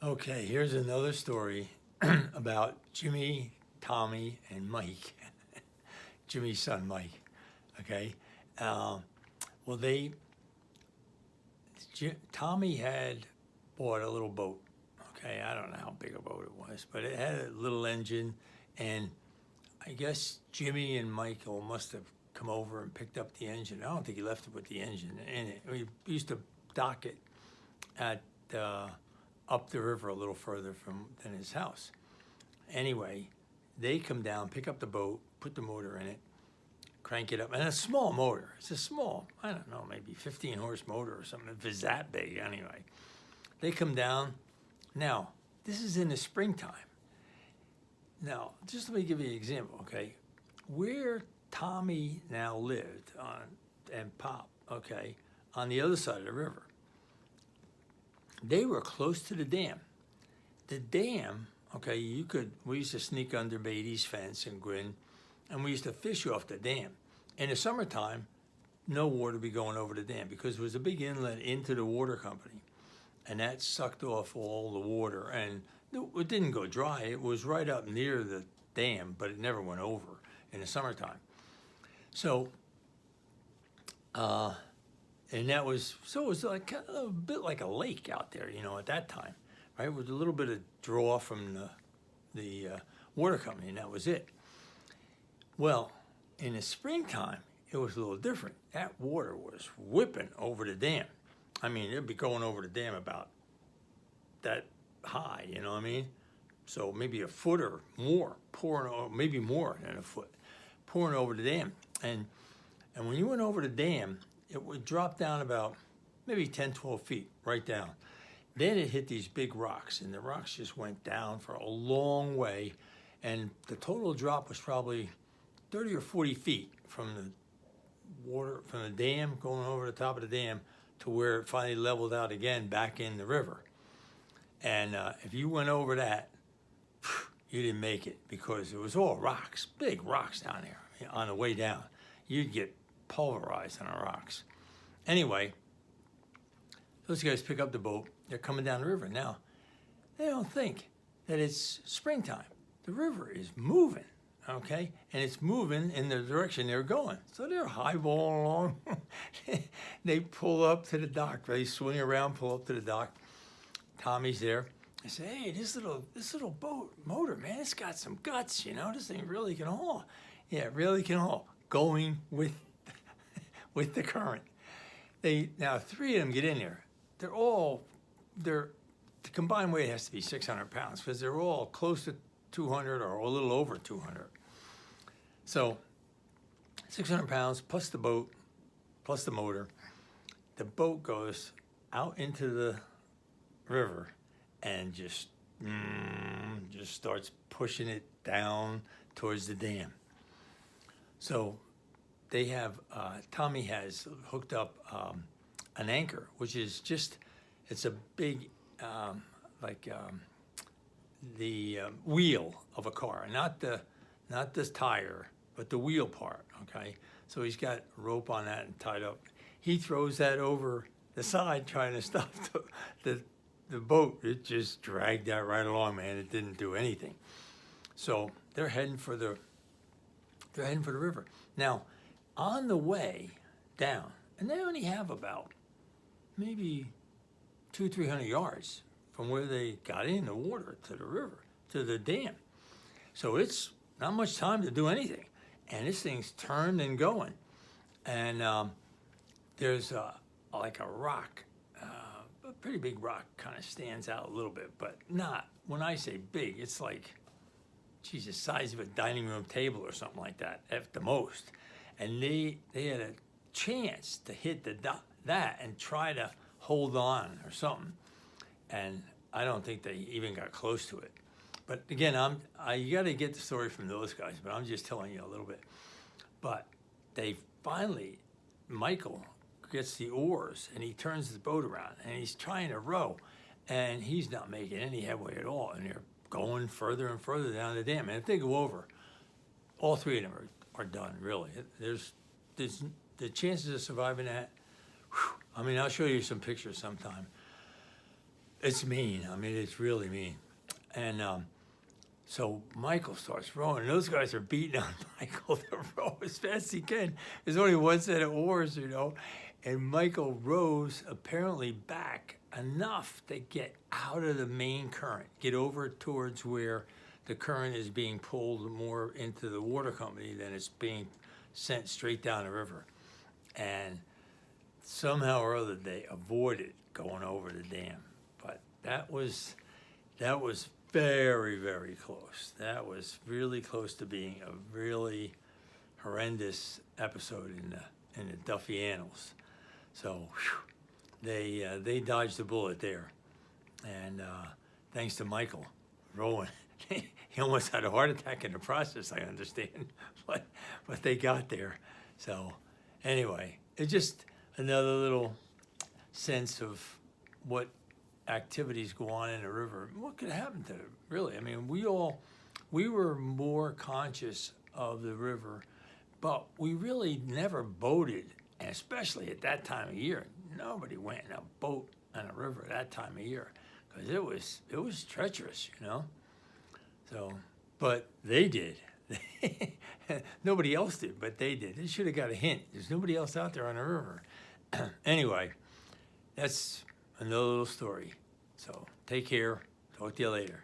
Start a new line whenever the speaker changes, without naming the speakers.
Okay, here's another story about Jimmy, Tommy, and Mike. Jimmy's son, Mike. Okay. Um, well, Tommy had bought a little boat. Okay, I don't know how big a boat it was, but it had a little engine, and I guess Jimmy and Michael must have come over and picked up the engine. I don't think he left it with the engine in it. We used to dock it at up the river a little further from than his house. Anyway, they come down, pick up the boat, put the motor in it, crank it up, and a small motor. It's a small, I don't know, maybe 15 horse motor or something. If it's that big, anyway. They come down. Now, this is in the springtime. Now, just let me give you an example, okay? Where Tommy now lived and Pop, okay, on the other side of the river, they were close to the dam. The dam, okay, we used to sneak under Beatty's fence and grin, and we used to fish off the dam. In the summertime, no water would be going over the dam because it was a big inlet into the water company, and that sucked off all the water, and it didn't go dry. It was right up near the dam, but it never went over in the summertime. So, and it was like kind of a bit like a lake out there, at that time, right? With a little bit of draw from the water company, and that was it. Well, in the springtime, it was a little different. That water was whipping over the dam. I mean, it'd be going over the dam about that high, you know what I mean? So maybe a foot or more, maybe more than a foot, pouring over the dam. And when you went over the dam, it would drop down about maybe 10, 12 feet, right down. Then it hit these big rocks, and the rocks just went down for a long way, and the total drop was probably 30 or 40 feet from the water, from the dam, going over the top of the dam to where it finally leveled out again back in the river. And if you went over that, you didn't make it because it was all rocks, big rocks down there on the way down. You'd get pulverized on the rocks. Anyway, those guys pick up the boat. They're coming down the river. Now, they don't think that it's springtime. The river is moving, okay? And it's moving in the direction they're going. So they're highballing along. They pull up to the dock. They swing around, pull up to the dock. Tommy's there. I say, hey, this little boat motor, man, it's got some guts, This thing really can haul. Yeah, it really can haul. Going with the current. Now three of them get in there. The combined weight has to be 600 pounds because they're all close to 200 or a little over 200. So 600 pounds plus the boat, plus the motor. The boat goes out into the river and just starts pushing it down towards the dam. So they have, Tommy has hooked up an anchor, which is it's a big, the wheel of a car, not this tire, but the wheel part, okay? So he's got a rope on that and tied up. He throws that over the side trying to stop the boat. It just dragged that right along, man. It didn't do anything. So they're heading for the river. Now, on the way down, and they only have about maybe 200-300 yards from where they got in the water to the river, to the dam. So it's not much time to do anything. And this thing's turned and going. And there's like a rock, a pretty big rock kind of stands out a little bit, but not, when I say big, it's like, geez, the size of a dining room table or something like that, at the most. And they had a chance to hit that and try to hold on or something. And I don't think they even got close to it. But again, you got to get the story from those guys, but I'm just telling you a little bit. But they finally, Michael gets the oars and he turns the boat around and he's trying to row and he's not making any headway at all. And they're going further and further down the dam. And if they go over, all three of them are done, really. There's the chances of surviving that, whew, I mean, I'll show you some pictures sometime. It's mean. I mean, it's really mean. And so Michael starts rowing. And those guys are beating on Michael to row as fast as he can. There's only one set of oars, you know. And Michael rows apparently back enough to get out of the main current, get over towards where the current is being pulled more into the water company than it's being sent straight down the river. And somehow or other they avoided going over the dam. But that was very, very close. That was really close to being a really horrendous episode in the Duffy annals. So they dodged the bullet there, and thanks to Michael rowing, he almost had a heart attack in the process. I understand, but they got there. So anyway, it's just another little sense of what activities go on in the river. What could happen to it, really? I mean, we were more conscious of the river, but we really never boated, especially at that time of year. Nobody went in a boat on a river that time of year because it was treacherous, you know. So, but they did. Nobody else did, but they did. They should have got a hint. There's nobody else out there on the river. Anyway, that's another little story. So take care. Talk to you later.